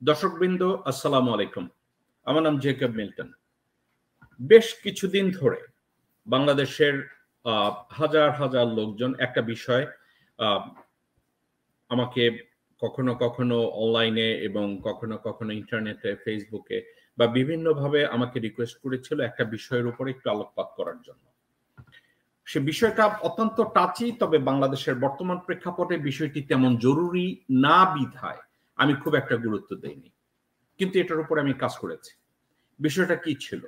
দর্শকবৃন্দ আসসালামু আলাইকুম। আমার নাম জেকব মিল্টন। বেশ কিছুদিন ধরে বাংলাদেশের হাজার হাজার লোকজন একটা বিষয় আমাকে কখনো কখনো অনলাইনে এবং কখনো কখনো ইন্টারনেটে, ফেসবুকে বা বিভিন্নভাবে আমাকে রিকোয়েস্ট করেছিল একটা বিষয়ের উপরে একটু আলোকপাত করার জন্য। সে বিষয়টা অত্যন্ত টাচি, তবে বাংলাদেশের বর্তমান প্রেক্ষাপটে বিষয়টি তেমন জরুরি না বিধায় আমি খুব একটা গুরুত্ব দেইনি, কিন্তু এটার উপরে আমি কাজ করেছি। বিষয়টা কি ছিল?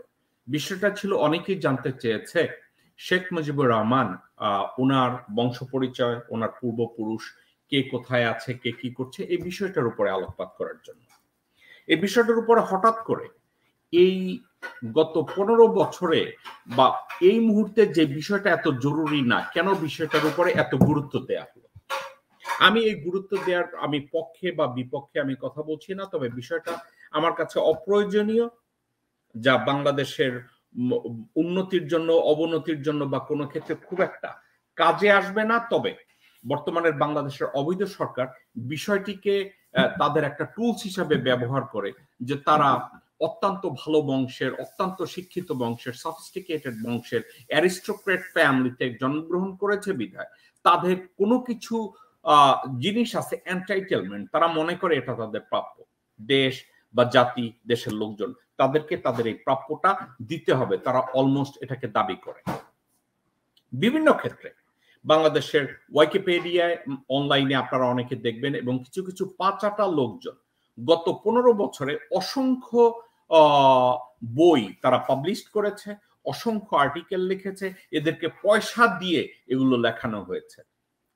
বিষয়টা ছিল, অনেকেই জানতে চেয়েছে শেখ মুজিবুর রহমান, ওনার বংশ পরিচয়, ওনার পূর্বপুরুষ কে কোথায় আছে, কে কি করছে, এই বিষয়টার উপরে আলোকপাত করার জন্য। এই বিষয়টার উপরে হঠাৎ করে এই গত 15 বছরে বা এই মুহূর্তে যে বিষয়টা এত জরুরি না, কেন বিষয়টার উপরে এত গুরুত্ব দেয়া হলো? আমি এই গুরুত্ব দেওয়ার আমি পক্ষে বা বিপক্ষে আমি কথা বলছি না, তবে বিষয়টা আমার কাছে অপ্রয়োজনীয়, যা বাংলাদেশের উন্নতির জন্য, অবনতির জন্য বা কোনো ক্ষেত্রে খুব একটা কাজে আসবে না। তবে বর্তমানের বাংলাদেশের অবৈধ সরকার বিষয়টিকে তাদের একটা টুলস হিসাবে ব্যবহার করে, যে তারা অত্যন্ত ভালো বংশের, অত্যন্ত শিক্ষিত বংশের, সফিস্টিকেটেড বংশের, অ্যারিস্টোক্রেট ফ্যামিলিতে জন্মগ্রহণ করেছে বিধায় তাদের কোনো কিছু জিনিস আছে এন্টাইটেলমেন্ট, তারা মনে করে এটা তাদের প্রাপ্য। দেশ বা জাতি, দেশের লোকজন তাদেরকে তাদের এই প্রাপ্যটা দিতে হবে, তারা অলমোস্ট এটাকে দাবি করে। বিভিন্ন ক্ষেত্রে বাংলাদেশের উইকিপিডিয়ায়, অনলাইনে আপনারা অনেকে দেখবেন, এবং কিছু কিছু পাঁচাটা লোকজন গত 15 বছরে অসংখ্য বই তারা পাবলিশ করেছে, অসংখ্য আর্টিকেল লিখেছে, এদেরকে পয়সা দিয়ে এগুলো লেখানো হয়েছে।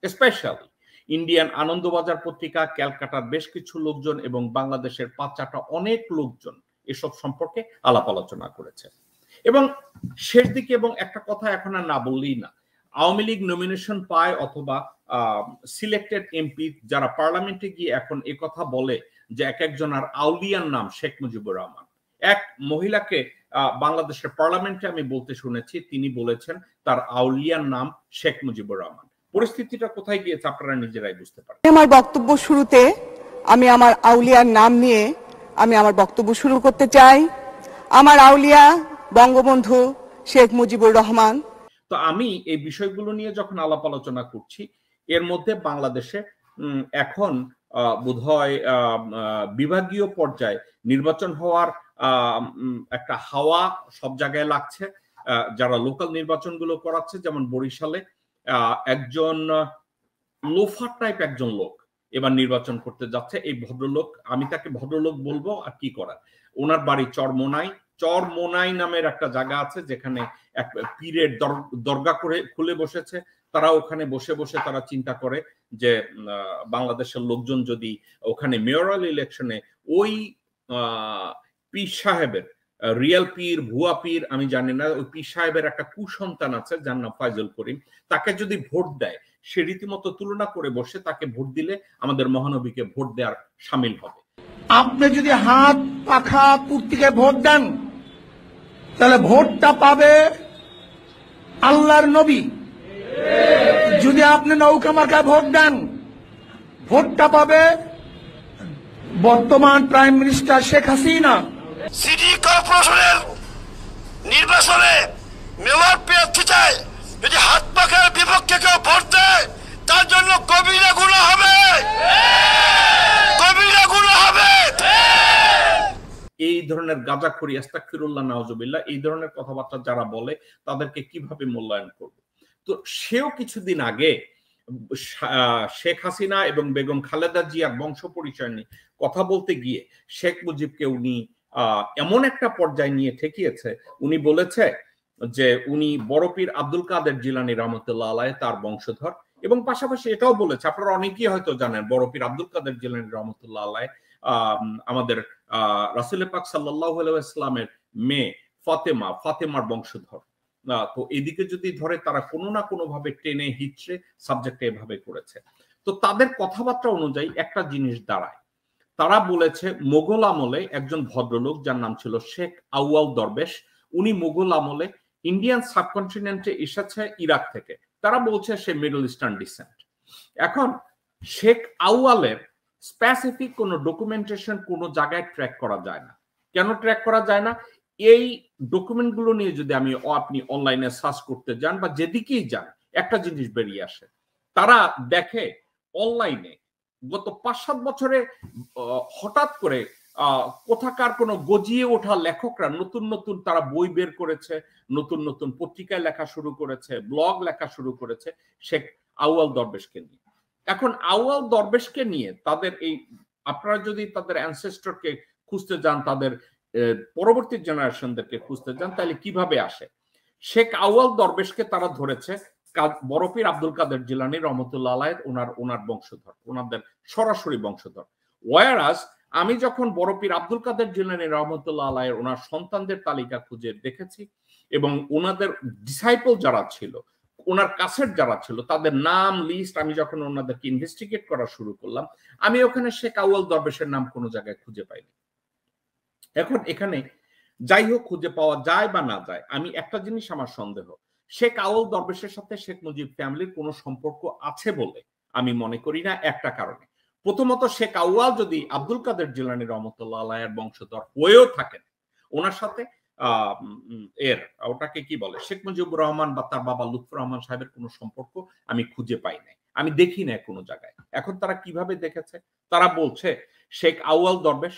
স্পেশালি ইন্ডিয়ান আনন্দবাজার পত্রিকা, ক্যালকাটার বেশ কিছু লোকজন এবং বাংলাদেশের পাঁচাটা অনেক লোকজন এসব সম্পর্কে আলাপ আলোচনা করেছে। এবং শেষ দিকে, এবং একটা কথা এখন আর না বললেই না, আওয়ামী লীগ নমিনেশন পায় অথবা সিলেক্টেড এমপি যারা পার্লামেন্টে গিয়ে এখন এ কথা বলে যে এক একজনের আউলিয়ার নাম শেখ মুজিবুর রহমান। এক মহিলাকে বাংলাদেশের পার্লামেন্টে আমি বলতে শুনেছি, তিনি বলেছেন তার আউলিয়ার নাম শেখ মুজিবুর রহমান। পরিস্থিতিটা কোথায় গিয়েছে আপনারা নিজেরাই বুঝতে পারেন। আমার বক্তব্য শুরুতে আমি আমার আউলিয়ার নাম নিয়ে আমি আমার বক্তব্য শুরু করতে চাই। আমার আউলিয়া বঙ্গবন্ধু শেখ মুজিবুর রহমান। তো আমি এই বিষয়গুলো নিয়ে যখন আলাপ আলোচনা করছি, এর মধ্যে বাংলাদেশে এখন বোধহয় বিভাগীয় পর্যায়ে নির্বাচন হওয়ার একটা হাওয়া সব জায়গায় লাগছে। যারা লোকাল নির্বাচনগুলো করাচ্ছে, যেমন বরিশালে একজন লোফার টাইপ একজন লোক এবার নির্বাচন করতে যাচ্ছে। এই ভদ্রলোক, আমি তাকে ভদ্রলোক বলবো, আর কি করার, ওনার বাড়ি চরমোনাই নামের একটা জায়গা আছে, যেখানে এক পীরের দরগা করে খুলে বসেছে। তারা ওখানে বসে বসে তারা চিন্তা করে যে বাংলাদেশের লোকজন যদি ওখানে মেয়রাল ইলেকশনে ওই পীর সাহেবের, রিয়াল পীর, ভুয়া পীর আমি জানি না, ওই পীর সাহেবের একটা কুসন্তান আছে যার নাম ফাইজুল করিম, তাকে যদি ভোট দেয়, সে রীতিমতো তুলনা করে বসে তাকে ভোট দিলে আমাদের মহানবীকে ভোট দেওয়ার সামিল হবে। আপনি যদি হাত পাখা পূর্তিকে ভোট দেন, তাহলে ভোটটা পাবে আল্লাহর নবী। যদি আপনি নৌকা মার্কায় ভোট দেন, ভোটটা পাবে বর্তমান prime minister Sheikh Hasina. City কর্পোরেশনের নির্বাচনে মেয়র প্রার্থী চায়, যদি হাত পাখার বিপক্ষে কেউ ভোট দেয়, তার জন্য কবিরা গুনাহ হবে, কবিরা গুনাহ হবে। এই ধরনের গাঁজাখড়ি, আস্তাগফিরুল্লাহ, নাউজুবিল্লাহ, এই ধরনের কথাবার্তা যারা বলে তাদেরকে কিভাবে মূল্যায়ন করব? তো সেও কিছুদিন আগে শেখ হাসিনা এবং বেগম খালেদা জিয়ার বংশ পরিচয় নিয়ে কথা বলতে গিয়ে শেখ মুজিবকে উনি এমন একটা পর্যায়ে নিয়ে ঠেকিয়েছে, উনি বলেছে যে উনি বড় পীর আব্দুল কাদের জিলানী রহমতুল্লাহ আলাইহ তার বংশধর, এবং পাশাপাশি এটাও বলেছে, আপনারা অনেকেই হয়তো জানেন, বড় পীর আব্দুল কাদের জিলানী রহমতুল্লাহ আলাইহ আমাদের রাসূল পাক সাল্লাল্লাহু আলাইহি ওয়াসাল্লামের মেয়ে ফাতেমার বংশধর। তো এদিকে যদি ধরে, তারা কোনো না কোনো ভাবে টেনে হিচড়ে সাবজেক্টে এভাবে করেছে। তো তাদের কথাবার্তা অনুযায়ী একটা জিনিস দাঁড়ায়, তারা বলেছে মোগল আমলে একজন ভদ্রলোক যার নাম ছিল শেখ আউয়াল দরবেশ, উনি মোগল আমলে ইন্ডিয়ান সাবকন্টিনেন্টে এসেছে ইরাক থেকে। তারা বলছে সে মিডল ইস্টার্ন ডিসেন্ট। এখন শেখ আউয়ালের স্পেসিফিক কোনো ডকুমেন্টেশন কোনো জায়গায় ট্র্যাক করা যায় না। কেন ট্র্যাক করা যায় না? এই ডকুমেন্টগুলো নিয়ে যদি আপনি অনলাইনে সার্চ করতে যান বা যেদিকেই যান, একটা জিনিস বেরিয়ে আসে। তারা দেখে অনলাইনে গত 5-7 বছরে হঠাৎ করে কোথাকার কোনো গজিয়ে ওঠা লেখকরা নতুন নতুন তারা বই বের করেছে, নতুন নতুন পত্রিকায় লেখা শুরু করেছে, ব্লগ লেখা শুরু করেছে শেখ আউয়াল দরবেশকে নিয়ে। এখন আউয়াল দরবেশকে নিয়ে তাদের এই, আপনারা যদি তাদের অ্যানসেস্টরকে খুঁজতে যান, তাদের পরবর্তী জেনারেশনদেরকে খুঁজতে যান, তাহলে কিভাবে আসে? শেখ আউয়াল দরবেশকে তারা ধরেছে বড় পীর আব্দুল কাদের জিলানী রহমতুল্লাহ আলাইহির ওনার বংশধর, ওনাদের সরাসরি বংশধর। ওয়ারাস আমি যখন বড় পীর আব্দুল কাদের জিলানী রহমতুল্লাহ আলাইহির ওনার সন্তানদের তালিকা খুঁজে দেখেছি এবং ওনাদের ডিসাইপল যারা ছিল, ওনার কাছের যারা ছিল, তাদের নাম লিস্ট আমি যখন ওনাদেরকে ইনভেস্টিগেট করা শুরু করলাম, আমি ওখানে শেখ আউয়াল দরবেশের নাম কোনো জায়গায় খুঁজে পাইনি। এখন এখানে যাই হোক, খুঁজে পাওয়া যায় বা না যায়, আমি একটা জিনিস আমার সন্দেহ, শেখ আউয়াল দরবেশের সাথে শেখ মুজিব ফ্যামিলির কোনো সম্পর্ক আছে বলে আমি মনে করি না। একটা কারণে, প্রথমত শেখ আউয়াল যদি আব্দুল কাদের জিলানী রহমতুল্লাহ আলাইহির বংশধর হয়েও থাকেন, ওনার সাথে ওটাকে কি বলে, শেখ মুজিবুর রহমান বা তার বাবা লুৎফর রহমান সাহেবের কোনো সম্পর্ক আমি খুঁজে পাই নাই, আমি দেখি না কোনো জায়গায়। এখন তারা কিভাবে দেখেছে? তারা বলছে শেখ আউয়াল দরবেশ,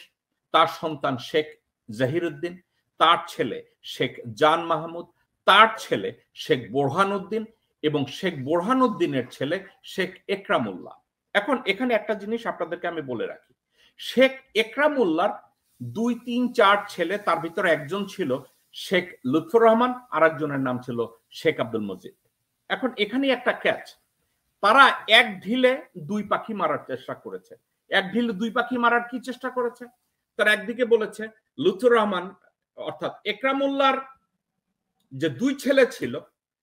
তার সন্তান শেখ জাহিরউদ্দিন, তার ছেলে শেখ জান মাহমুদ, তার ছেলে শেখ বোরহানউদ্দিন এবং শেখ বোরহানউদ্দিনের ছেলে শেখ একরামুল্লাহ। এখন এখানে একটা জিনিস আপনাদেরকে আমি বলে রাখি, শেখ একরামুল্লাহর 2, 3, 4 ছেলে, তার ভিতরে একজন ছিল শেখ লুৎফর রহমান, আর একজনের নাম ছিল শেখ আব্দুল মজিদ। এখন এখানে একটা ক্যাচ, তারা এক ঢিলে 2 পাখি মারার চেষ্টা করেছে। এক ঢিলে 2 পাখি মারার কি চেষ্টা করেছে? তারা একদিকে বলেছে লুৎফর রহমান অর্থাৎ একরামুল্লাহর যে 2 ছেলে ছিল,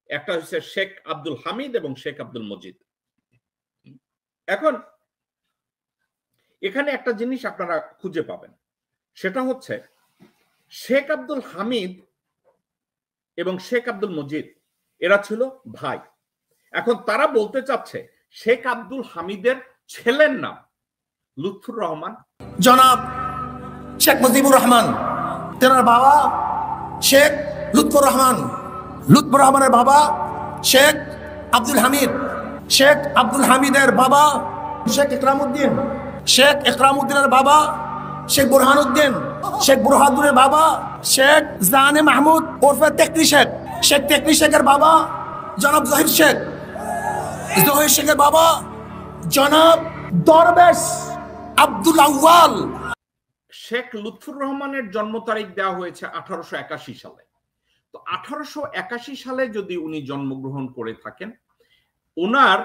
একটা হচ্ছে শেখ আব্দুল হামিদ এবং শেখ আব্দুল মজিদ। এখন এখানে একটা জিনিস আপনারা খুঁজে পাবেন, সেটা হচ্ছে শেখ আব্দুল হামিদ এবং শেখ আব্দুল মজিদ এরা ছিল ভাই। এখন তারা বলতে চাচ্ছে শেখ আব্দুল হামিদের ছেলের নাম লুৎফর রহমান, জনাব শেখ মুজিবুর রহমান, তেনার বাবা শেখ লুৎফর রহমান, লুৎফর রহমানের বাবা শেখ আব্দুল হামিদ, শেখ আব্দুল হামিদের বাবা শেখ একরামউদ্দিন, শেখ একরামউদ্দিনের বাবা শেখ বোরহানউদ্দিন, শেখ বোরহানউদ্দিনের বাবা শেখ জানে মাহমুদ ওরফে তেকরি শেখ, শেখ তেকরি শেখের বাবা জনাব জহির শেখ, জহির শেখের বাবা জনাব দরবেশ আব্দুল আউয়াল। শেখ লুৎফর রহমানের জন্ম তারিখ দেওয়া হয়েছে 1881 সালে। তো 1881 সালে যদি উনি জন্মগ্রহণ করে থাকেন, ওনার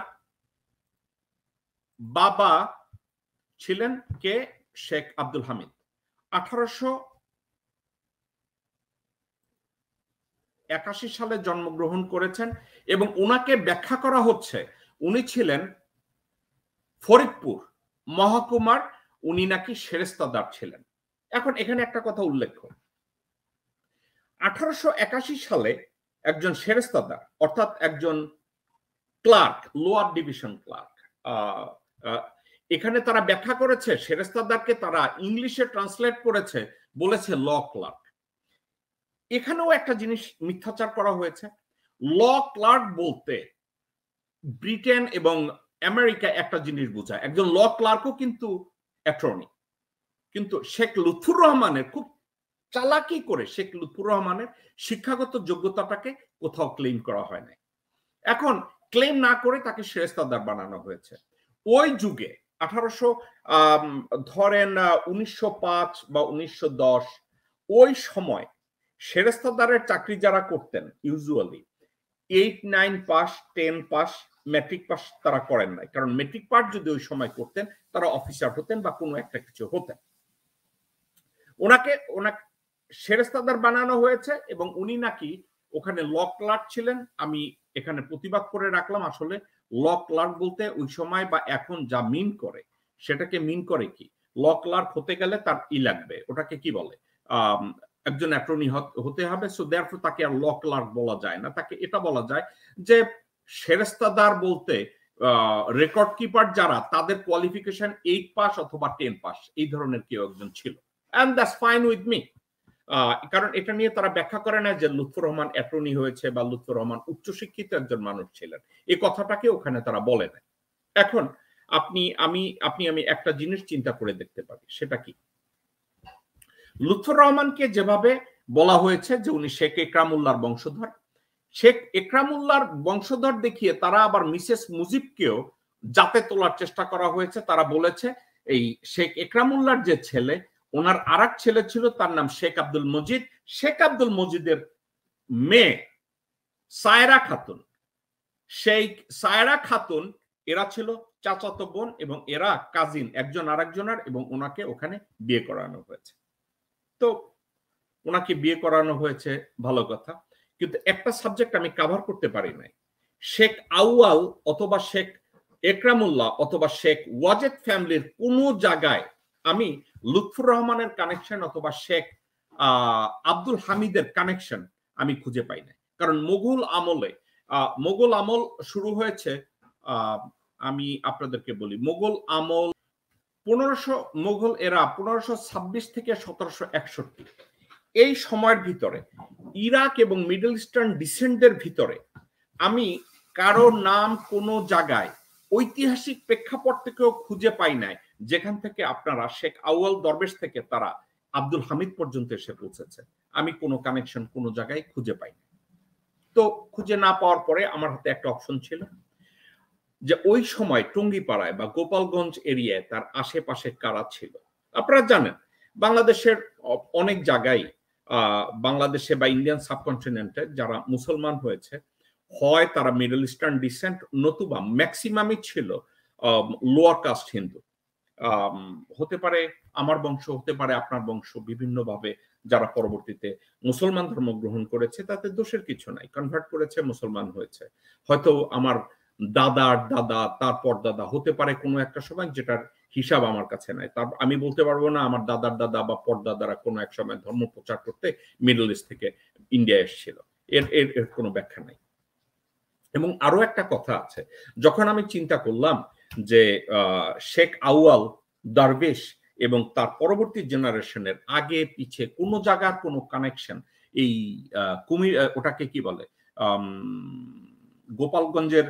বাবা ছিলেন কে? শেখ আব্দুল হামিদ। 1881 সালে জন্মগ্রহণ করেছেন এবং ওনাকে ব্যাখ্যা করা হচ্ছে উনি ছিলেন ফরিদপুর মহকুমার, উনি নাকি সেরেস্তাদার ছিলেন। এখন এখানে একটা কথা উল্লেখ্য, 1881 সালে একজন সেরেস্তাদার অর্থাৎ একজন ক্লার্ক, লোয়ার ডিভিশন ক্লার্ক, এখানে তারা ব্যাখ্যা করেছে সেরেস্তাদারকে তারা ইংলিশে ট্রান্সলেট করেছে, বলেছে ল ক্লার্ক। এখানেও একটা জিনিস মিথ্যাচার করা হয়েছে। ল ক্লার্ক বলতে ব্রিটেন এবং আমেরিকা একটা জিনিস বোঝায়, একজন ল ক্লার্কও কিন্তু অ্যাটর্নি। কিন্তু শেখ লুৎফর রহমানের খুব চালাকি করে শেখ লুৎফর রহমানের শিক্ষাগত যোগ্যতাটাকে কোথাও ক্লেম করা হয় না। এখন ক্লেম না করে তাকে সেরেস্তাদার বানানো হয়েছে। ওই যুগে 1905 বা 1910 ওই সময় সেরেস্তাদারের চাকরি যারা করতেন usually 8, 9 pass, 10 pass, matric pass তারা করেন নাই, কারণ ম্যাট্রিক পাস যদি ওই সময় করতেন তারা অফিসার হতেন বা কোনো একটা কিছু হতেন। ওনাকে সেরেস্তাদার বানানো হয়েছে এবং উনি নাকি ওখানে ল ক্লার্ক ছিলেন। আমি এখানে প্রতিবাদ করে রাখলাম, আসলে ল ক্লার্ক বলতে ওই সময় বা এখন যা মিন করে সেটাকে মিন করে কি, ল ক্লার্ক হতে গেলে তার লাগবে, ওটাকে কি বলে, একজন অ্যাটর্নি হতে হবে। সো দেয়ারফর তাকে আর ল ক্লার্ক বলা যায় না, তাকে এটা বলা যায় যে সেরেস্তাদার বলতে রেকর্ড কিপার যারা, তাদের কোয়ালিফিকেশন 8 পাস অথবা 10 পাস, এই ধরনের কেউ একজন ছিল। And that's fine with me, কারণ এটা নিয়ে তারা ব্যাখ্যা করে না যে লুৎফর রহমান অ্যাটর্নি হয়েছে বা লুৎফর রহমান উচ্চশিক্ষিত একজন মানুষ ছিলেন, এই কথাটাকে ওখানে তারা বলে না। এখন আপনি আমি একটা জিনিস চিন্তা করে দেখতে পারি, সেটা কি, লুৎফর রহমানকে যেভাবে বলা হয়েছে যে উনি শেখ একরামুল্লাহর বংশধর, শেখ একরামুল্লাহর বংশধর দেখিয়ে তারা আবার মিসেস মুজিবকেও যাতে তোলার চেষ্টা করা হয়েছে। তারা বলেছে এই শেখ একরামুল্লাহর যে ছেলে, ওনার আরেক ছেলে ছিল, তার নাম শেখ আব্দুল মজিদ, শেখ আব্দুল মজিদের মেয়ে সায়রা খাতুন, শেখ সায়রা খাতুন, এরা ছিল চাচাতো বোন এবং এরা কাজিন একজন আরেকজনের, এবং ওনাকে ওখানে বিয়ে করানো হয়েছে। তো ওনাকে বিয়ে করানো হয়েছে, ভালো কথা, কিন্তু একটা সাবজেক্ট আমি কভার করতে পারি নাই। শেখ আউয়াল অথবা শেখ একরামুল্লাহ অথবা শেখ ওয়াজেদ ফ্যামিলির কোনো জায়গায় আমি লুৎফর রহমানের কানেকশন অথবা শেখ আব্দুল হামিদের কানেকশন আমি খুঁজে পাই না। কারণ মোগল আমল শুরু হয়েছে, আমি আপনাদেরকে বলি, মোগল আমল মোগল এরা 1526 থেকে 1761, এই সময়ের ভিতরে ইরাক এবং মিডল ইস্টার্ন ডিসেন্টদের ভিতরে আমি কারো নাম কোনো জায়গায় ঐতিহাসিক প্রেক্ষাপট থেকেও খুঁজে পাই নাই যেখান থেকে আপনারা শেখ আউয়াল দরবেশ থেকে তারা আব্দুল হামিদ পর্যন্ত এসে পৌঁছেছে। আমি কোনো কানেকশন কোনো জায়গায় খুঁজে পাই না। তো খুঁজে না পাওয়ার পরে আমার হাতে একটা অপশন ছিল যে ওই সময় টুঙ্গিপাড়ায় বা গোপালগঞ্জ এরিয়ায় তার আশেপাশে কারা ছিল। আপনারা জানেন বাংলাদেশের অনেক জায়গায়, বাংলাদেশে বা ইন্ডিয়ান সাবকন্টিনেন্টে যারা মুসলমান হয়েছে, হয় তারা মিডল ইস্টার্ন ডিসেন্ট, নতুবা ম্যাক্সিমামই ছিল লোয়ার কাস্ট হিন্দু। হতে পারে আমার বংশ, হতে পারে আপনার বংশ, বিভিন্নভাবে যারা পরবর্তীতে মুসলমান ধর্ম গ্রহণ করেছে তাতে দোষের কিছু নাই, কনভার্ট করেছে, মুসলমান হয়েছে। হয়তো আমার দাদার দাদা, তারপর দাদা হতে পারে কোনো একটা সময়, যেটার হিসাব আমার কাছে নাই। তার আমি বলতে পারবো না আমার দাদার দাদা বা পরদাদারা কোনো এক সময় ধর্ম প্রচার করতে মিডল ইস্ট থেকে ইন্ডিয়া এসেছিল, এর কোনো ব্যাখ্যা নাই। এবং আরো একটা কথা আছে, যখন আমি চিন্তা করলাম যে শেখ আউয়াল দরবেশ এবং তার পরবর্তী জেনারেশনের আগে পিছে কোনো জায়গার কোনো কানেকশন এই কুমির, ওটাকে কি বলে, গোপালগঞ্জের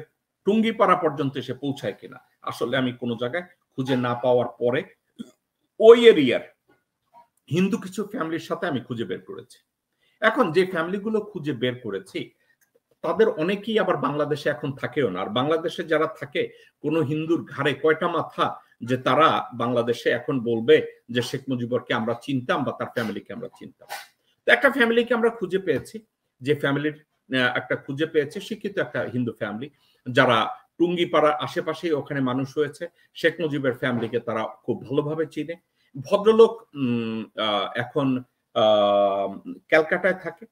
টুঙ্গিপাড়া পর্যন্ত এসে পৌঁছায় কিনা, আসলে আমি কোনো জায়গায় খুঁজে না পাওয়ার পরে ওই এরিয়ার হিন্দু কিছু ফ্যামিলির সাথে আমি খুঁজে বের করেছি। এখন যে ফ্যামিলিগুলো খুঁজে বের করেছি তাদের অনেকেই আবার বাংলাদেশে এখন থাকেও না। আর বাংলাদেশে যারা থাকে, কোনো হিন্দুর ঘাড়ে কয়টা মাথা যে তারা বাংলাদেশে এখন বলবে যে শেখ মুজিবুরকে আমরা চিনতাম বা তার ফ্যামিলিকে আমরা চিনতাম। তো একটা ফ্যামিলিকে আমরা খুঁজে পেয়েছি, যে ফ্যামিলির একটা খুঁজে পেয়েছে শিক্ষিত একটা হিন্দু ফ্যামিলি, যারা টুঙ্গিপাড়ার আশেপাশেই ওখানে মানুষ হয়েছে। শেখ মুজিবের ফ্যামিলিকে তারা খুব ভালোভাবে চিনে। ভদ্রলোক এখন ক্যালকাটায় থাকে,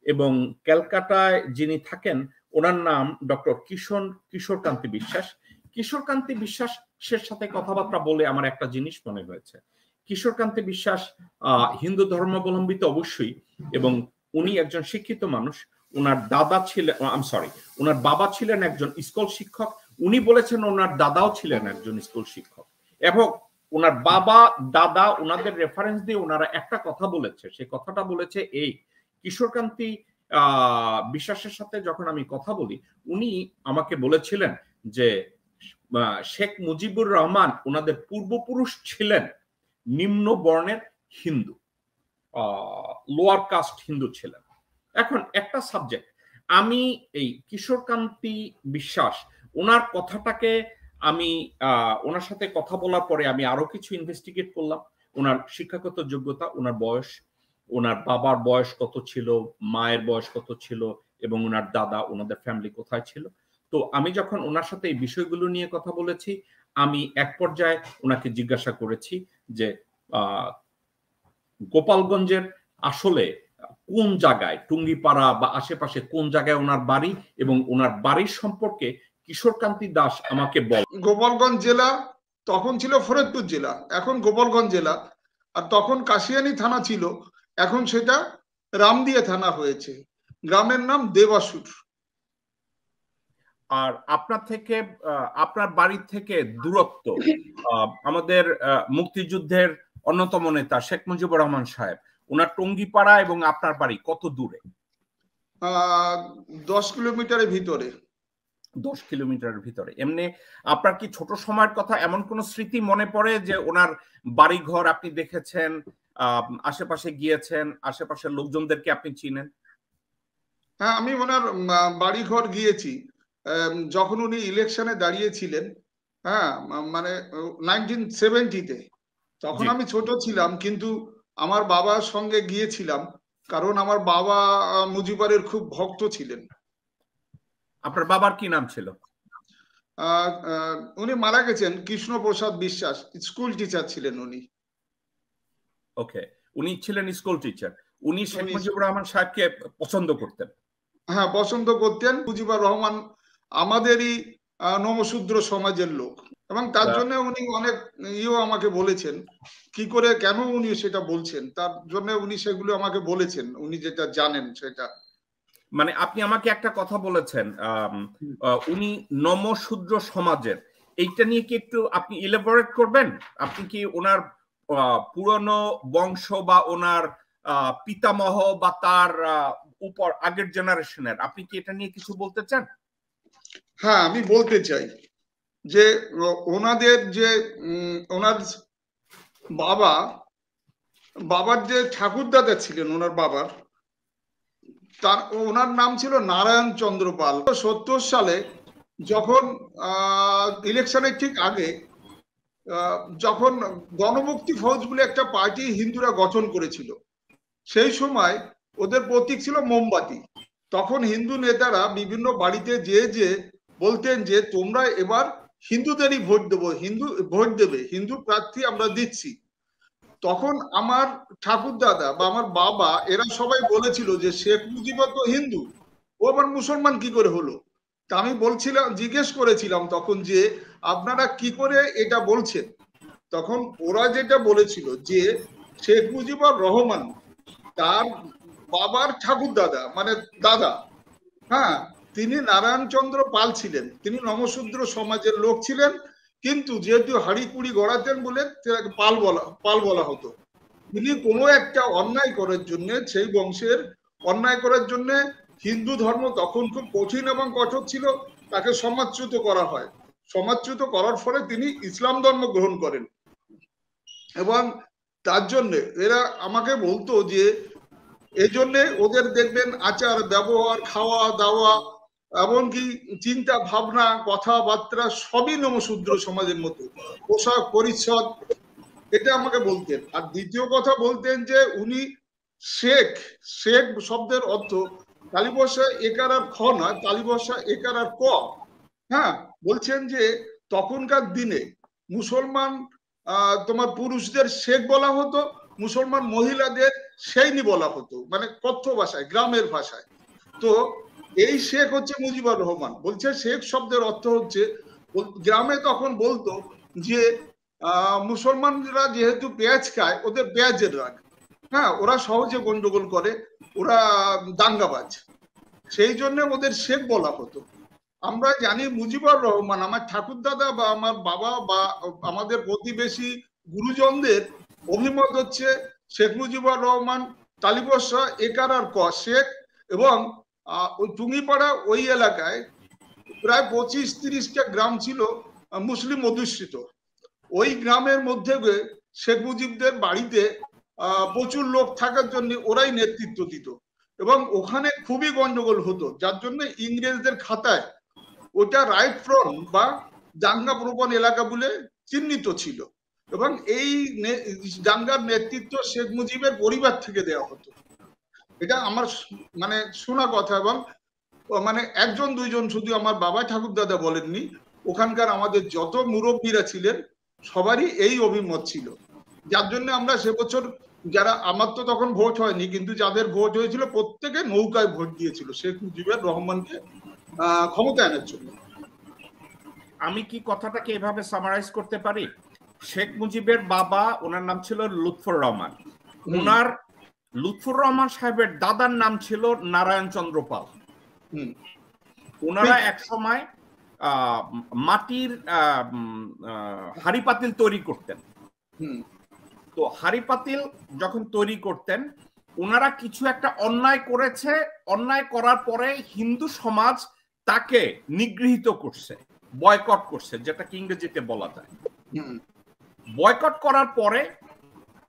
এবং ক্যালকাটায় যিনি থাকেন ওনার নাম ডক্টর কিশোরকান্তি বিশ্বাস। কিশোরকান্তি বিশ্বাসের সাথে কথাবার্তা বলে আমার একটা জিনিস মনে হয়েছে, কিশোরকান্তি বিশ্বাস হিন্দু ধর্মাবলম্বী তো অবশ্যই, এবং উনি একজন শিক্ষিত মানুষ। ওনার দাদা ছিলেন, ওনার বাবা ছিলেন একজন স্কুল শিক্ষক। উনি বলেছেন ওনার দাদাও ছিলেন একজন স্কুল শিক্ষক, এবং ওনার বাবা দাদা ওনাদের রেফারেন্স দিয়ে ওনারা একটা কথা বলেছে, সেই কথাটা বলেছে এই, কিশোরকান্তি বিশ্বাসের সাথে যখন আমি কথা বলি উনি আমাকে বলেছিলেন যে শেখ মুজিবুর রহমান ওনাদের পূর্বপুরুষ ছিলেন নিম্ন বর্ণের হিন্দু, লোয়ার কাস্ট হিন্দু ছিলেন। এখন একটা সাবজেক্ট, আমি এই কিশোরকান্তি বিশ্বাস ওনার কথাটাকে আমি ওনার সাথে কথা বলার পরে আমি আরো কিছু ইনভেস্টিগেট করলাম, ওনার শিক্ষাগত যোগ্যতা, ওনার বয়স, ওনার বাবার বয়স কত ছিল, মায়ের বয়স কত ছিল, এবং ওনার দাদা ওনাদের ফ্যামিলি কোথায় ছিল। তো আমি যখন ওনার সাথে এই বিষয়গুলো নিয়ে কথা বলেছি, আমি এক পর্যায়ে ওনাকে জিজ্ঞাসা করেছি যে গোপালগঞ্জের আসলে কোন জায়গায়, টুঙ্গিপাড়া বা আশেপাশে কোন জায়গায় ওনার বাড়ি, এবং ওনার বাড়ির সম্পর্কে কিশোরকান্তি দাস আমাকে বল। গোপালগঞ্জ জেলা তখন ছিল ফরিদপুর জেলা, এখন গোপালগঞ্জ জেলা, আর তখন কাশিয়ানী থানা ছিল, এখন সেটা রামদিয়া থানা হয়েছে। গ্রামের নাম দেবাসুর। আর আপনার থেকে আপনার বাড়ির থেকে দূরত্ব আমাদের মুক্তিযুদ্ধের অন্যতম নেতা শেখ মুজিবুর রহমান সাহেব, ওনার টঙ্গিপাড়া এবং আপনার বাড়ি কত দূরে? 10 কিলোমিটারের ভিতরে। 10 কিলোমিটারের ভিতরে। এমনি আপনার কি ছোট সময়ের কথা এমন কোন স্মৃতি মনে পড়ে যে ওনার বাড়ি ঘর আপনি দেখেছেন, আশেপাশে গিয়েছেন, আশেপাশের লোকজনদেরকে আপনি চিনেন? হ্যাঁ, আমি ওনার বাড়ি ঘর গিয়েছি। যখন উনি ইলেকশনে দাঁড়িয়েছিলেন, হ্যাঁ, মানে 1970-তে, তখন আমি ছোট ছিলাম, কিন্তু আমার বাবার সঙ্গে গিয়েছিলাম, কারণ আমার বাবা মুজিবুরের খুব ভক্ত ছিলেন। আপনার বাবার কি নাম ছিল? উনি মারা গেছেন, কৃষ্ণপ্রসাদ বিশ্বাস, স্কুল টিচার ছিলেন উনি। ওকে, উনি ছিলেন স্কুল টিচার। উনি শেখ মুজিবুর রহমান সাহেবকে পছন্দ করতেন? হ্যাঁ, পছন্দ করতেন। মুজিবুর রহমান আমাদেরই নমশূদ্র সমাজের লোক, এবং তার জন্য উনি অনেক আমাকে বলেছেন, কি করে কেন উনি সেটা বলছেন, তার জন্য উনি সেগুলো আমাকে বলেছেন, উনি যেটা জানেন সেটা। মানে আপনি আমাকে একটা কথা বলেছেন, উনি নমশূদ্র সমাজের, এইটা নিয়ে কি একটু আপনি ইলাবোরেট করবেন? আপনি কি ওনার পুরনো বংশ বা ওনার পিতামহ বা তার উপর আগের জেনারেশনের, আপনি কি এটা নিয়ে কিছু বলতে চান? হ্যাঁ, আমি বলতে চাই যে ওনাদের যে ওনার বাবার যে ঠাকুরদাদা ছিলেন, ওনার বাবার, ওনার নাম ছিল নারায়ণ চন্দ্র পাল। 70 সালে যখন ইলেকশনের ঠিক আগে, যখন গণমুক্তি ফৌজ বলে একটা পার্টি হিন্দুরা গঠন করেছিল, সেই সময় ওদের প্রতীক ছিল মোমবাতি। তখন হিন্দু নেতারা বিভিন্ন বাড়িতে যে বলতেন যে তোমরা এবার হিন্দুদেরই ভোট দেবো, ভোট দেবে, হিন্দু প্রার্থী আমরা দিচ্ছি। তখন আমার ঠাকুরদাদা বা আমার বাবা এরা সবাই বলেছিল যে শেখ মুজিবুর তো হিন্দু, ও আবার মুসলমান কি করে হলো? তা আমি বলছিলাম, জিজ্ঞেস করেছিলাম তখন যে আপনারা কি করে এটা বলছেন? তখন ওরা যেটা বলেছিল যে শেখ মুজিবুর রহমান তার বাবার ঠাকুরদাদা, মানে দাদা, হ্যাঁ, তিনি নারায়ণচন্দ্র পাল ছিলেন, তিনি নমশূদ্র সমাজের লোক ছিলেন, কিন্তু যেহেতু হাড়ি কুড়ি গড়াতেন বলে পাল বলা হতো। তিনি কোনো একটা অন্যায় করার জন্য, সেই বংশের অন্যায় করার জন্য, হিন্দু ধর্ম তখন খুব কঠিন এবং কঠোর ছিল, তাকে সমাজচ্যুত করা হয়। সমাজচ্যুত করার ফলে তিনি ইসলাম ধর্ম গ্রহণ করেন, এবং তার জন্য এরা আমাকে বলতো যে এই জন্য ওদের দেখবেন আচার ব্যবহার, খাওয়া দাওয়া, এমনকি চিন্তা ভাবনা, কথাবার্তা সবই নমশূদ্র সমাজের মতো, পোশাক পরিচ্ছদ, এটা আমাকে বলতেন। আর দ্বিতীয় কথা বলতেন যে উনি শেখ শব্দের অর্থ তালিবর্ষা একার আর খ নয়, তালিবর্ষা একার আর ক। হ্যাঁ, বলছেন যে তখনকার দিনে মুসলমান তোমার পুরুষদের শেখ বলা হতো, মুসলমান মহিলাদের সেইনি বলা হতো, মানে কথ্য ভাষায়, গ্রামের ভাষায়। তো এই শেখ হচ্ছে মুজিবুর রহমান। বলছে শেখ শব্দের অর্থ হচ্ছে, গ্রামে তখন বলতো যে মুসলমানরা যেহেতু পেঁয়াজ খায়, ওদের পেঁয়াজের রাগ, হ্যাঁ, ওরা সহজে গন্ডগোল করে, ওরা দাঙ্গাবাজ, সেই জন্য ওদের শেখ বলা হতো। আমরা জানি মুজিবুর রহমান, আমার ঠাকুরদাদা বা আমার বাবা বা আমাদের প্রতিবেশী গুরুজনদের অভিমত হচ্ছে শেখ মুজিবুর রহমান তালিবর্ষা একার আর ক শেখ, এবং ওই টুঙ্গিপাড়া ওই এলাকায় প্রায় 25-30টা গ্রাম ছিল মুসলিম অধ্যুষিত। ওই গ্রামের মধ্যে শেখ মুজিবদের বাড়িতে প্রচুর লোক থাকার জন্য ওরাই নেতৃত্ব দিত, এবং ওখানে খুবই গন্ডগোল হতো, যার জন্য ইংরেজদের খাতায় ওটা রাইট ফ্রন্ট বা দাঙ্গা প্রবণ এলাকা বলে চিহ্নিত ছিল, এবং এই দাঙ্গার নেতৃত্ব শেখ মুজিবের পরিবার থেকে দেওয়া হতো। এটা আমার মানে শোনা কথা, এবং মানে একজন দুইজন শুধু আমার বাবা ঠাকুরদাদা বলেননি, ওখানকার আমাদের যত মুরব্বীরা ছিলেন সবারই এই অভিমত ছিল, যার জন্য আমরা সে বছর, যারা, আমার তো তখন ভোট হয়নি, কিন্তু যাদের ভোট হয়েছিল প্রত্যেকে নৌকায় ভোট দিয়েছিল শেখ মুজিবুর রহমানকে ক্ষমতা আনার জন্য। আমি কি কথাটাকে এভাবে সামারাইজ করতে পারি? শেখ মুজিবের বাবা, ওনার নাম ছিল লুৎফর রহমান, ওনার লুৎফর রহমান সাহেবের দাদার নাম ছিল নারায়ণ চন্দ্র পাল। ওনারা এক সময় মাটির হাড়ি পাতিল তৈরি করতেন। তো হাড়ি পাতিল যখন তৈরি করতেন, ওনারা কিছু একটা অন্যায় করেছে, অন্যায় করার পরে হিন্দু সমাজ তাকে নিগৃহীত করছে, বয়কট করছে, যেটাকে ইংরেজিতে বলা যায়। বয়কট করার পরে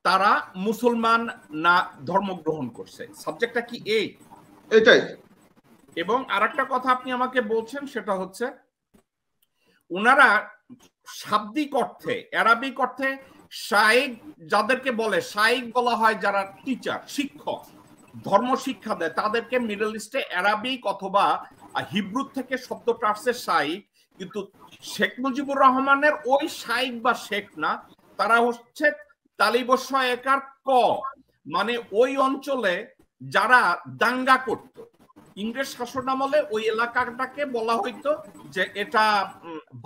তারা মুসলমান না ধর্ম গ্রহণ করছে। সাবজেক্টটা কি এটাই। এবং আরেকটা কথা আপনি আমাকে বলছেন, সেটা হচ্ছে ওনারা শাব্দিক অর্থে, অ্যারাবিক অর্থে শাইখ যাদেরকে বলে, শাইখ বলা হয় যারা টিচার, শিক্ষক, ধর্ম শিক্ষা দেয়, তাদেরকে মিডল ইস্টে অ্যারাবিক অথবা হিব্রু থেকে শব্দটা আসছে শাইখ। কিন্তু শেখ মুজিবুর রহমানের ওই শাইখ বা শেখ না, তারা হচ্ছে তালিবস্য একার ক, মানে ওই অঞ্চলে যারা দাঙ্গা করত, ইংরেজ শাসন আমলে ওই এলাকাটাকে বলা হইতো যে এটা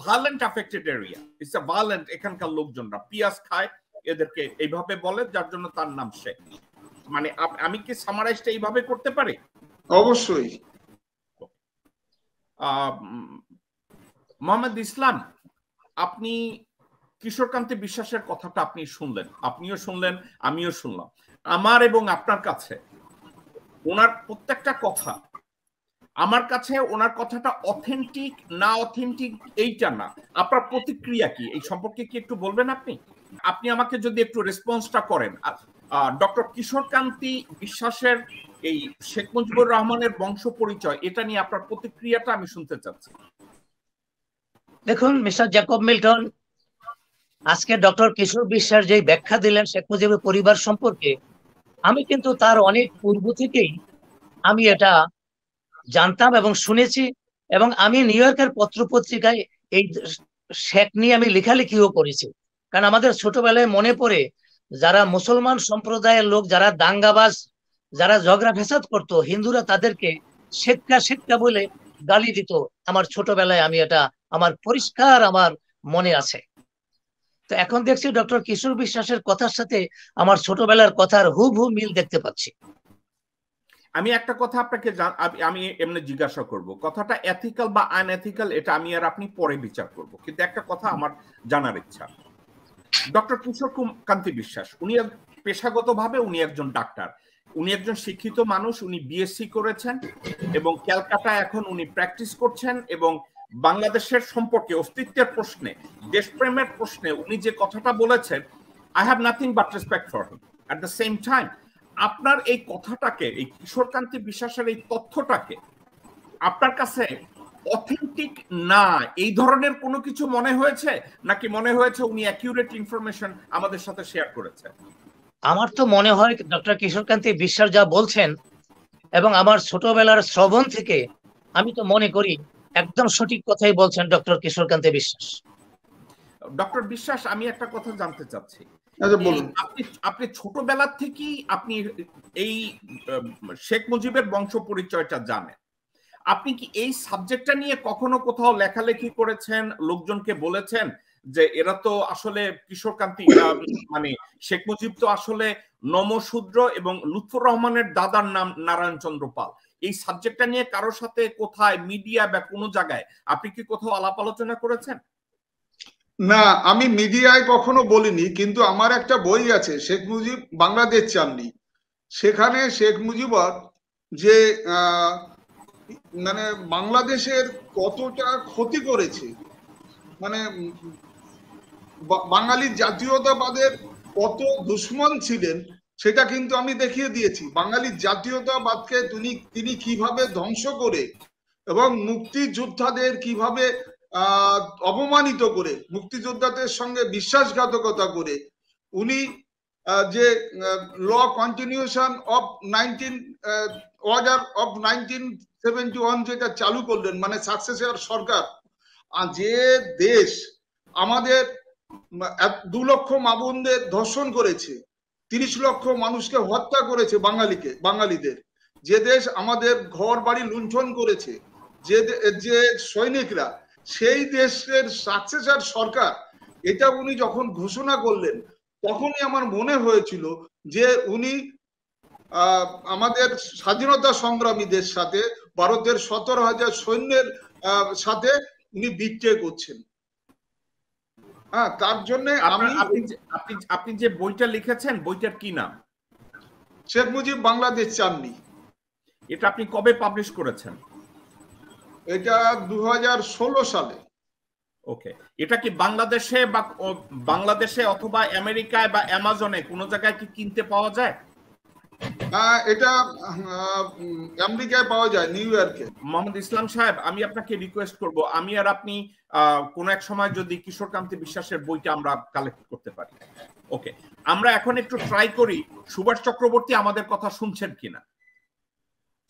violent affected area, it's a violent, এখানকার লোকজনরা পিয়াজ খায়, এদেরকে এইভাবে বলে, যার জন্য তার নাম শেখ। মানে আমি কি সামারাইজটা এইভাবে করতে পারি? অবশ্যই। মোহাম্মদ ইসলাম, আপনি কিশোরকান্তি বিশ্বাসের কথাটা আপনি শুনলেন, আপনিও শুনলেন, আমিও শুনলাম। আমার এবং আপনার কাছে ওনার প্রত্যেকটা কথা, আমার কাছে ওনার কথাটা অথেন্টিক না অথেন্টিক এইটা না, আপনার প্রতিক্রিয়া কি এই সম্পর্কে কি একটু বলবেন? আপনি আমাকে যদি একটু রেসপন্সটা করেন, ডক্টর কিশোরকান্তি বিশ্বাসের এই শেখ মুজিবুর রহমানের বংশ পরিচয়, এটা নিয়ে আপনার প্রতিক্রিয়াটা আমি শুনতে চাচ্ছি। দেখুন মিস্টার জ্যাকব মিল্টন, আজকে ডক্টর কিশোর বিশ্বাস যে ব্যাখ্যা দিলেন শেখ মুজিবের পরিবার সম্পর্কে, আমি কিন্তু তার অনেক পূর্ব থেকেই আমি এটা জানতাম এবং শুনেছি, এবং আমি নিউ ইয়র্কের পত্রপত্রিকায় এই শেখ নিয়ে আমি লেখালেখিও করেছি। কারণ আমাদের ছোটবেলায় মনে পড়ে যারা মুসলমান সম্প্রদায়ের লোক, যারা দাঙ্গাবাজ, যারা ঝগড়া ফেসাদ করত, হিন্দুরা তাদেরকে শেখা শেখা বলে গালি দিত। আমার ছোটবেলায় আমি এটা আমার পরিষ্কার আমার মনে আছে। তো এখন দেখছি ডক্টর কিশোর বিশ্বাসের কথার সাথে আমার ছোটবেলার কথার হুবহু মিল দেখতে পাচ্ছি। আমি একটা কথা আপনাকে আমি এমনি জিজ্ঞাসা করব, কথাটা এথিক্যাল বা আনএথিক্যাল এটা আমি আর আপনি পরে বিচার করব, কিন্তু একটা কথা আমার জানার ইচ্ছা। ডক্টর কিশোরকান্তি বিশ্বাস উনি পেশাগতভাবে উনি একজন ডাক্তার, উনি একজন শিক্ষিত মানুষ, উনি বিএসসি করেছেন এবং ক্যালকাটায় এখন উনি প্র্যাকটিস করছেন, এবং বাংলাদেশের সম্পর্কে অস্তিত্বের প্রশ্নে, দেশপ্রেমের প্রশ্নে উনি যে কথাটা বলেছেন, I have nothing but respect for him. At the same time আপনার এই কথাটাকে, এই কিশোরকান্তি বিশ্বাসের এই তথ্যটাকে আপনার কাছে অথেন্টিক না এই ধরনের কোনো কিছু মনে হয়েছে, নাকি মনে হয়েছে উনি অ্যাকিউরেট ইনফরমেশন আমাদের সাথে শেয়ার করেছে? আমার তো মনে হয় ডক্টর কিশোরকান্তি বিশ্বাস যা বলছেন, এবং আমার ছোটবেলার শ্রবণ থেকে আমি তো মনে করি একদম সঠিক কথাই বলছেন ডক্টর কিশোরকান্তি বিশ্বাস। ডক্টর বিশ্বাস, আমি একটা কথা জানতে চাচ্ছি, আপনি ছোটবেলা থেকেই আপনি এই শেখ মুজিবের বংশ পরিচয়টা জানেন, আপনি কি এই সাবজেক্টটা নিয়ে কখনো কোথাও লেখালেখি করেছেন, লোকজনকে বলেছেন যে এরা তো আসলে কিশোরকান্তি, মানে শেখ মুজিব তো আসলে নমশূদ্র এবং লুৎফর রহমানের দাদার নাম নারায়ণ চন্দ্র পাল, এই সাবজেক্টটা নিয়ে কারোর সাথে কোথায় মিডিয়া বা কোনো জায়গায় আপনি কি কোথাও আলাপ আলোচনা করেছেন? না, আমি মিডিয়ায় কখনো বলিনি, কিন্তু আমার একটা বই আছে, শেখ মুজিব বাংলাদেশ চাননি। সেখানে শেখ মুজিবর যে মানে বাংলাদেশের কতটা ক্ষতি করেছে, মানে বাঙালির জাতীয়তাবাদের কত দুশ্মন ছিলেন, সেটা কিন্তু আমি দেখিয়ে দিয়েছি। বাঙালির জাতীয়তাবাদকে তিনি কিভাবে ধ্বংস করে এবং মুক্তিযোদ্ধাদের কিভাবে অপমানিত করে, মুক্তিযোদ্ধাদের সঙ্গে বিশ্বাসঘাতকতা করে উনি যে ল কন্টিনিউশন অফ অর্ডার অফ 1971 যেটা চালু করলেন, মানে সাকসেসর সরকার, যে দেশ আমাদের 2 লক্ষ মা বোনদের ধর্ষণ করেছে, 30 লক্ষ মানুষকে হত্যা করেছে বাঙালিদের, যে দেশ আমাদের ঘর বাড়ি লুণ্ঠন করেছে, যে সৈনিকরা, সেই দেশের সাকসেসর সরকার, এটা উনি যখন ঘোষণা করলেন তখনই আমার মনে হয়েছিল যে উনি আমাদের স্বাধীনতা সংগ্রামীদের সাথে, ভারতের 17,000 সৈন্যের সাথে উনি বিট্রে করছেন। হ্যাঁ, তার জন্য আপনি যে বইটা লিখেছেন, বইটার কি নাম? শেখ মুজিব বাংলাদেশ চাননি। এটা আপনি কবে পাবলিশ করেছেন? এটা 2016 সালে। ওকে, এটা কি বাংলাদেশে অথবা আমেরিকায় বা অ্যামাজনে কোন জায়গায় কি কিনতে পাওয়া যায়? এটা আমেরিকায় পাওয়া যায়, নিউ ইয়র্কে। মোহাম্মদ ইসলাম সাহেব, আমি আপনাকে রিকোয়েস্ট করব, আমি আর আপনি কোন এক সময় যদি কিশোরকান্তি বিশ্বাসের বইটা আমরা কালেক্ট করতে পারি। ওকে, আমরা এখন একটু ট্রাই করি সুভাষ চক্রবর্তী আমাদের কথা শুনছেন কিনা।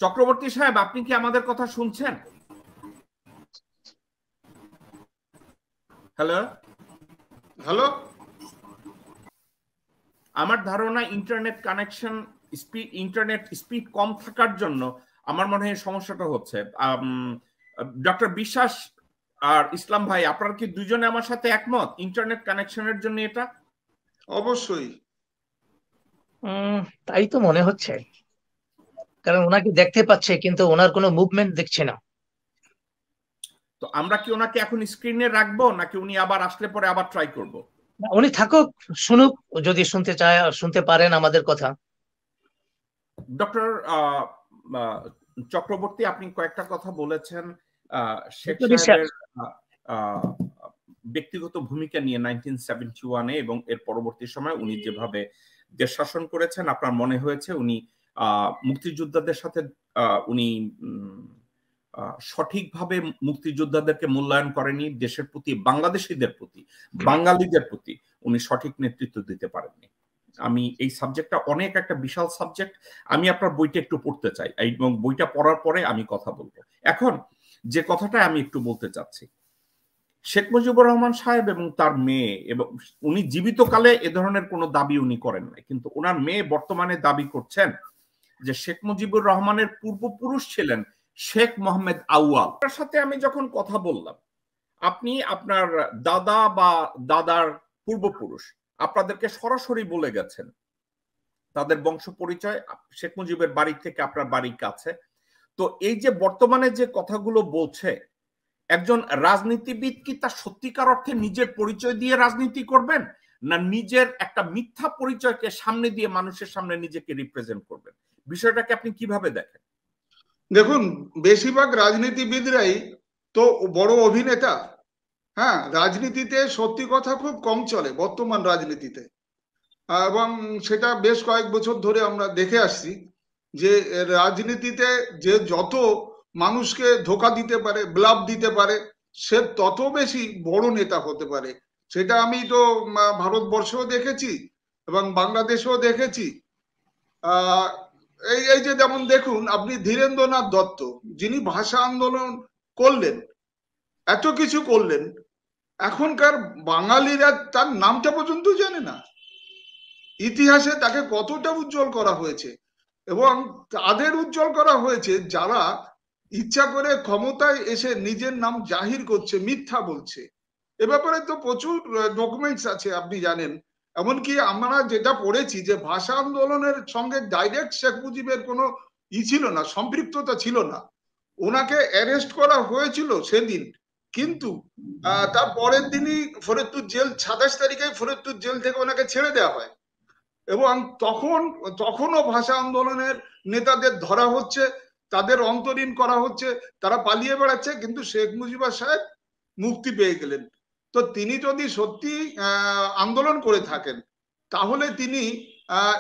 চক্রবর্তী সাহেব, আপনি কি আমাদের কথা শুনছেন? Hello hello. আমার ধারণা ইন্টারনেট স্পিড কম থাকার জন্য আমার মনে হয় সমস্যাটা হচ্ছে। ডক্টর বিশ্বাস আর ইসলাম ভাই, আপনারা কি দুজনে আমার সাথে একমত ইন্টারনেট কানেকশনের জন্য এটা? অবশ্যই তাই তো মনে হচ্ছে, কারণ ওনাকে দেখতে পাচ্ছে কিন্তু ওনার কোনো মুভমেন্ট দেখছে না। তো আমরা কি ওনাকে এখন স্ক্রিনে রাখবো, নাকি উনি আবার আসলে পরে আবার ট্রাই করব? উনি থাকুক, শুনুক, যদি শুনতে চায় শুনতে পারেন আমাদের কথা। ডক্টর চক্রবর্তী, আপনি কয়েকটা কথা বলেছেন শেখ সাহেবের ব্যক্তিগত ভূমিকা নিয়ে 1971-এ এবং এর পরবর্তী সময় উনি যেভাবে দেশ শাসন করেছেন। আপনার মনে হয়েছে উনি মুক্তিযোদ্ধাদের সাথে উনি সঠিকভাবে মুক্তিযোদ্ধাদেরকে মূল্যায়ন করেনি, দেশের প্রতি, বাংলাদেশিদের প্রতি, বাঙালিদের প্রতি উনি সঠিক নেতৃত্ব দিতে পারেননি। আমি এই সাবজেক্টটা অনেক একটা বিশাল সাবজেক্ট, আমি আপনার বইটা একটু পড়তে চাই এবং বইটা পড়ার পরে আমি কথা বলবো। এখন যে কথাটা আমি একটু বলতে চাচ্ছি, শেখ মুজিবুর রহমান সাহেব এবং তার মেয়ে, এবং উনি জীবিতকালে এ ধরনের কোনো দাবি উনি করেন নাই, কিন্তু ওনার মেয়ে বর্তমানে দাবি করছেন যে শেখ মুজিবুর রহমানের পূর্বপুরুষ ছিলেন শেখ মোহাম্মদ আউয়াল। তার সাথে আমি যখন কথা বললাম, আপনি আপনার দাদা বা দাদার পূর্বপুরুষ আপনাদেরকে সরাসরি বলে গেছেন তাদের বংশ পরিচয় শেখ মুজিবের বাড়ি থেকে আপনার বাড়ির কাছে। তো এই যে বর্তমানে যে কথাগুলো বলছে, একজন রাজনীতিবিদ কি তার সত্যিকার অর্থে নিজের পরিচয় দিয়ে রাজনীতি করবেন, না নিজের একটা মিথ্যা পরিচয়কে সামনে দিয়ে মানুষের সামনে নিজেকে রিপ্রেজেন্ট করবেন? বিষয়টাকে আপনি কিভাবে দেখেন? দেখুন, বেশিরভাগ রাজনীতিবিদরাই তো বড় অভিনেতা। হ্যাঁ, রাজনীতিতে সত্যি কথা খুব কম চলে বর্তমান রাজনীতিতে, এবং সেটা বেশ কয়েক বছর ধরে আমরা দেখে আসছি যে রাজনীতিতে যে যত মানুষকে ধোকা দিতে পারে, ব্লাফ দিতে পারে, সে তত বেশি বড় নেতা হতে পারে। সেটা আমি তো ভারতবর্ষেও দেখেছি এবং বাংলাদেশেও দেখেছি। এই যে যেমন দেখুন আপনি ধীরেন্দ্রনাথ দত্ত, যিনি ভাষা আন্দোলন করলেন, এত কিছু করলেন, এখনকার বাঙালিরা তার নামটা পর্যন্ত জানে না। ইতিহাসে তাকে কতটা উজ্জ্বল করা হয়েছে, এবং তাদের উজ্জ্বল করা হয়েছে যারা ইচ্ছা করে ক্ষমতায় এসে নিজের নাম জাহির করছে, মিথ্যা বলছে। এ ব্যাপারে তো প্রচুর ডকুমেন্টস আছে, আপনি জানেন। এমনকি আমরা যেটা পড়েছি যে ভাষা আন্দোলনের সঙ্গে ডাইরেক্ট শেখ মুজিবের কোনো ছিল না, সম্পৃক্ততা ছিল না। ওনাকে অ্যারেস্ট করা হয়েছিল সেদিন, কিন্তু তার পরের দিনই ফরিদপুর জেল, 27 তারিখে ফরিদপুর জেল থেকে ওনাকে ছেড়ে দেওয়া হয়, এবং তখনও ভাষা আন্দোলনের নেতাদের ধরা হচ্ছে, তাদের অন্তরীণ করা হচ্ছে, তারা পালিয়ে বেড়াচ্ছে, কিন্তু শেখ মুজিবুর সাহেব মুক্তি পেয়ে গেলেন। তো তিনি যদি সত্যি আন্দোলন করে থাকেন, তাহলে তিনি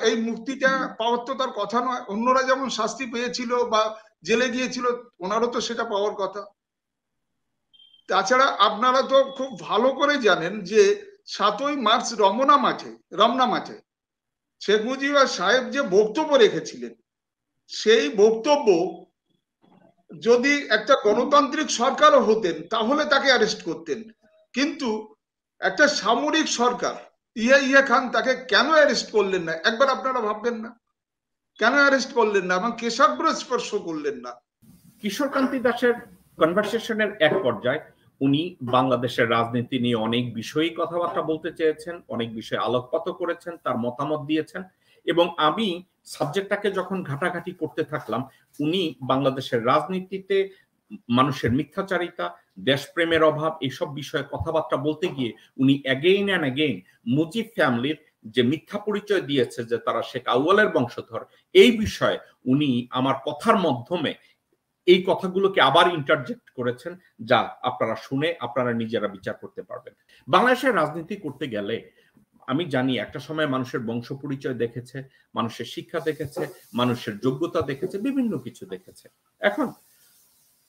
এই মুক্তিটা পাওয়ার তো তার কথা নয়। অন্যরা যেমন শাস্তি পেয়েছিল বা জেলে গিয়েছিল, ওনারও তো সেটা পাওয়ার কথা। তাছাড়া আপনারা তো খুব ভালো করে জানেন যে 7ই মার্চ রমনা মাঠে শেখ মুজিবুর সাহেব যে বক্তব্য রেখেছিলেন, সেই বক্তব্য যদি একটা গণতান্ত্রিক সরকারও হতেন তাহলে তাকে অ্যারেস্ট করতেন, কিন্তু একটা সামরিক সরকার, ইয়া খান, তাকে কেন অ্যারেস্ট করলেন না? একবার আপনারা ভাববেন না কেন অ্যারেস্ট করলেন না এবং কেশাগ্র স্পর্শ করলেন না? কিশোরকান্তি দাসের কনভারসেশনের এক পর্যায়ে উনি বাংলাদেশের রাজনীতি নিয়ে অনেক বিষয়ই কথাবার্তা বলতে চেয়েছেন, অনেক বিষয়ে আলোকপাত করেছেন, তার মতামত দিয়েছেন, এবং আমি সাবজেক্টটাকে যখন ঘাটাঘাটি করতে থাকলাম, উনি বাংলাদেশের রাজনীতিতে মানুষের মিথ্যাচারিতা, দেশপ্রেমের অভাব, এইসব বিষয়ে কথাবার্তা বলতে গিয়ে উনি অ্যাগেইন অ্যান্ড অ্যাগেইন মুজিব ফ্যামিলির যে মিথ্যা পরিচয় দিয়েছে যে তারা শেখ আউয়ালের বংশধর, এই বিষয়ে উনি আমার কথার মাধ্যমে এই কথাগুলোকে আবার ইন্টারজেক্ট করেছেন, যা আপনারা শুনে আপনারা নিজেরা বিচার করতে পারবেন। বাংলাদেশের রাজনীতি করতে গেলে আমি জানি একটা সময় মানুষের বংশ পরিচয় দেখেছে, মানুষের শিক্ষা দেখেছে, মানুষের যোগ্যতা দেখেছে, বিভিন্ন কিছু দেখেছে। এখন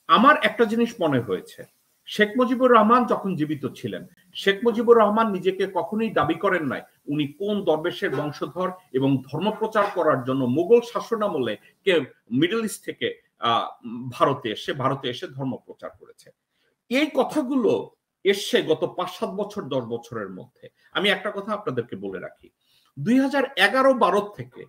আমার একটা জিনিস মনে হয়েছে, শেখ মুজিবুর রহমান যখন জীবিত ছিলেন, শেখ মুজিবুর রহমান নিজেকে কখনোই দাবি করেন নাই উনি কোন দরবেশের বংশধর এবং ধর্মপ্রচার করার জন্য মুঘল শাসনামলে কে মিডল ইস্ট থেকে ভারতে এসে ধর্ম প্রচার করেছে। এই কথাগুলো এসছে গত ৫-৭ বছর ১০ বছরের মধ্যে। আমি একটা কথা আপনাদেরকে বলে রাখি, 2011-12 থেকে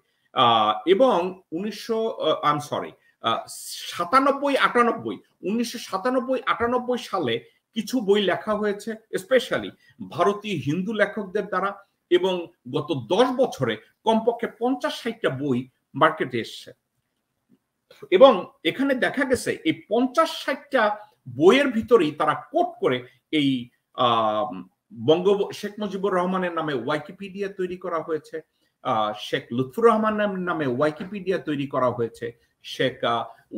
এবং 1997-98 সালে কিছু বই লেখা হয়েছে, স্পেশালি ভারতীয় হিন্দু লেখকদের দ্বারা, এবং গত 10 বছরে কমপক্ষে 50-60টা বই মার্কেটে এসছে। এবং এখানে দেখা গেছে এই 50-60টা বইয়ের ভিতরেই তারা কোট করে এই শেখ মুজিবুর রহমানের নামে ওয়াইকিপিডিয়া তৈরি করা হয়েছে, শেখ লুৎফুর রহমানের নামে ওয়াইকিপিডিয়া তৈরি করা হয়েছে, শেখ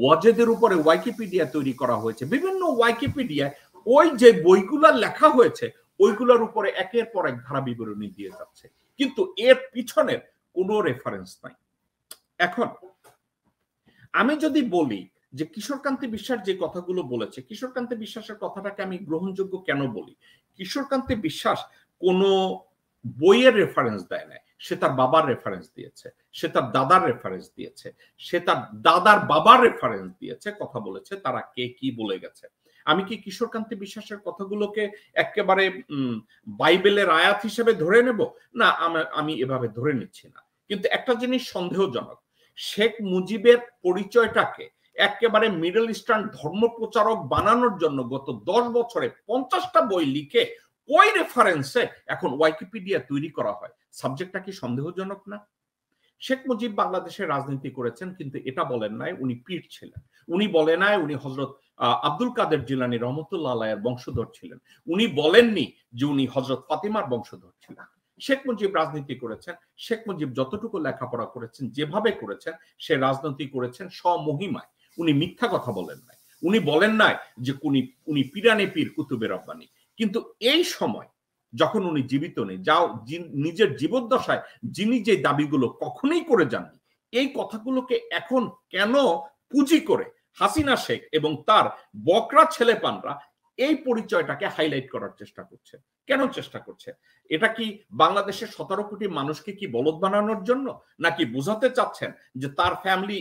ওয়াজেদের উপরে ওয়াইকিপিডিয়া তৈরি করা হয়েছে। বিভিন্ন ওয়াইকিপিডিয়ায় ওই যে বইগুলা লেখা হয়েছে ওইগুলোর উপরে একের পর এক ধারা বিবরণী দিয়ে যাচ্ছে, কিন্তু এর পিছনের কোনো রেফারেন্স নাই। এখন আমি যদি বলি যে কিশোরকান্তি বিশ্বাস যে কথাগুলো বলেছে, কিশোরকান্তি বিশ্বাসের কথাটাকে আমি গ্রহণযোগ্য কেন বলি? কিশোরকান্তি বিশ্বাস কোনো বইয়ের রেফারেন্স দেয় না, সে তার বাবার রেফারেন্স দিয়েছে, সে তার দাদার রেফারেন্স দিয়েছে, সে তার দাদার বাবার রেফারেন্স দিয়েছে, কথা বলেছে তারা কে কি বলে গেছে। আমি কি কিশোরকান্তি বিশ্বাসের কথাগুলোকে একেবারে বাইবেলের আয়াত হিসেবে ধরে নেব? না, আমি এভাবে ধরে নিচ্ছি না। কিন্তু একটা জিনিস সন্দেহজনক, শেখ মুজিবের পরিচয়টাকে একেবারে মিডল ইস্টার্ন ধর্ম প্রচারক বানানোর জন্য গত 10 বছরে 50টা বই লিখে ওই রেফারেন্সে এখন ওয়াইকিপিডিয়া তৈরি করা হয়। সাবজেক্টটা কি সন্দেহজনক না? শেখ মুজিব বাংলাদেশের রাজনীতি করেছেন, কিন্তু এটা বলেন নাই উনি পীর ছিলেন, উনি বলেন নাই উনি হযরত আব্দুল কাদের জিলানী রহমতুল্লাহ আলাইহির বংশধর ছিলেন, উনি বলেননি যে উনি হযরত ফাতিমার বংশধর ছিলেন। শেখ মুজিব রাজনীতি করেছেন, শেখ মুজিব যতটুকু লেখাপড়া করেছেন, যেভাবে করেছেন, সে রাজনীতি করেছেন স্বমহিমায়। উনি মিথ্যা কথা বলেন নাই, উনি বলেন নাই যে উনি পিরানে পীর কুতুবে রব্বানি। কিন্তু এই সময় যখন উনি জীবিত নেই, যাও নিজের জীবদ্দশায় যিনি যে দাবিগুলো কখনোই করে যাননি, এই কথাগুলোকে এখন কেন পুঁজি করে হাসিনা শেখ এবং তার বকরা ছেলেপানরা এই পরিচয়টাকে হাইলাইট করার চেষ্টা করছে? কেন চেষ্টা করছে? এটা কি বাংলাদেশের 17 কোটি মানুষকে কি বলদ বানানোর জন্য, নাকি বোঝাতে চাচ্ছেন যে তার ফ্যামিলি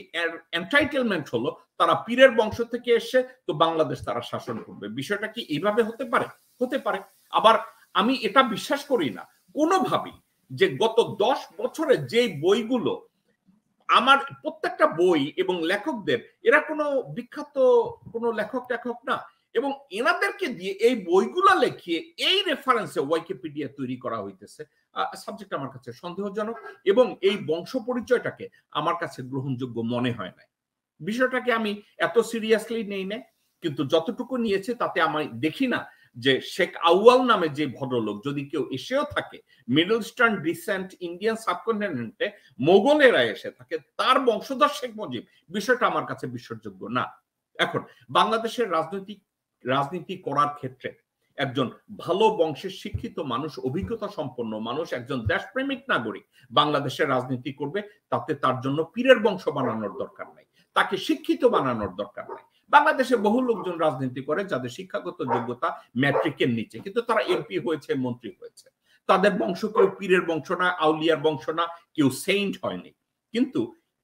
এন্টাইটেলমেন্ট হলো তারা পীরের বংশ থেকে এসে তো বাংলাদেশ তারা শাসন করবে? বিষয়টা কি এইভাবে হতে পারে? হতে পারে। আবার আমি এটা বিশ্বাস করি না কোনোভাবেই যে গত 10 বছরে যে বইগুলো, আমার প্রত্যেকটা বই এবং লেখকদের, এরা কোনো বিখ্যাত কোনো লেখক না, এবং এনাদেরকে দিয়ে এই বইগুলা লেখিয়ে এই রেফারেন্সে ওয়াইকিপিডিয়া তৈরি করা হইতেছে। সাবজেক্ট আমার কাছে সন্দেহজনক এবং এই বংশ পরিচয়টাকে আমার কাছে গ্রহণযোগ্য মনে হয় না। বিষয়টাকে আমি এত সিরিয়াসলি নেই না, কিন্তু যতটুকু নিয়েছে তাতে আমি দেখি না যে শেখ আউয়াল নামে যে ভদ্রলোক যদি কেউ এসেও থাকে মিডল ইস্টার্ন ডিসেন্ট ইন্ডিয়ান সাবকন্টিনেন্টে, মোগলেরা এসে থাকে, তার বংশধর শেখ মুজিব, বিষয়টা আমার কাছে বিশ্বাসযোগ্য না। এখন বাংলাদেশের রাজনীতি করার ক্ষেত্রে একজন ভালো বংশের শিক্ষিত মানুষ, অভিজ্ঞতা সম্পন্ন মানুষ, একজন দেশপ্রেমিক নাগরিক বাংলাদেশের রাজনীতি করবে, তাতে তার জন্য পীরের বংশ বানানোর দরকার নাই, তাকে শিক্ষিত বানানোর দরকার নাই। বাংলাদেশে বহু লোকজন রাজনীতি করে যাদের শিক্ষাগত যোগ্যতা ম্যাট্রিকের নিচে, কিন্তু তারা এমপি হয়েছে, মন্ত্রী হয়েছে, তাদের বংশ কেউ পীরের বংশ না, আউলিয়ার বংশ না, কেউ সেইন্ট হয়নি। কিন্তু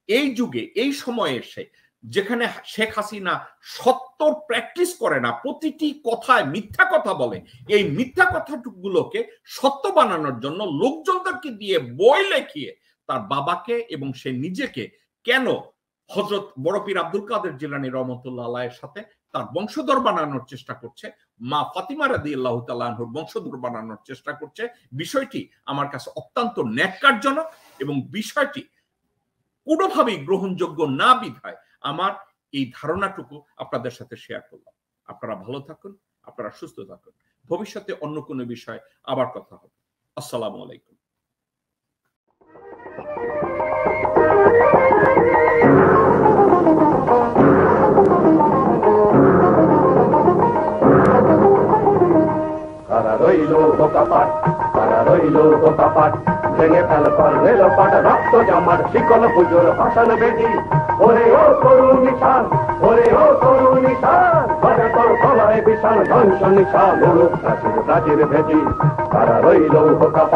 এই যুগে, এই সময়ে এসে যেখানে শেখ হাসিনা সত্য প্র্যাকটিস করে না, প্রতিটি কথায় মিথ্যা কথা বলে, এই মিথ্যা কথাগুলোকে সত্য বানানোর জন্য লোকজনদেরকে দিয়ে বই লেখিয়ে তার বাবাকে এবং সে নিজেকে কেন হযরত বড় পীর আব্দুল কাদের জিলানী রহমতুল্লাহ আলাইহির সাথে তার বংশধর বানানোর চেষ্টা করছে, মা ফাতিমা রাদিয়াল্লাহু তাআলা আনহুর বংশধর বানানোর চেষ্টা করছে, বিষয়টি আমার কাছে অত্যন্ত ন্যাক্কারজনক এবং বিষয়টি কোনোভাবেই গ্রহণযোগ্য না বিধায় আমার এই ধারণাটুকু আপনাদের সাথে শেয়ার করলাম। আপনারা ভালো থাকুন, আপনারা সুস্থ থাকুন। ভবিষ্যতে অন্য কোনো বিষয় আবার কথা হবে। আসসালামু আলাইকুম। কারা রইল বোকাপাট, কারা রইল বোকাপাট, ভেঙে ফেল কর রেলপাট, রক্ত জামার শিকল পুজোর ভাষণ বেদি। ওরে ও তরুণ নিশান, ওরে ও তরুণ নিশান, বাজে তোর গলায় বিশাল ধ্বংস নিশান, প্রাচীর প্রাচীর ভেদি। কারা রইল বোকাপাট।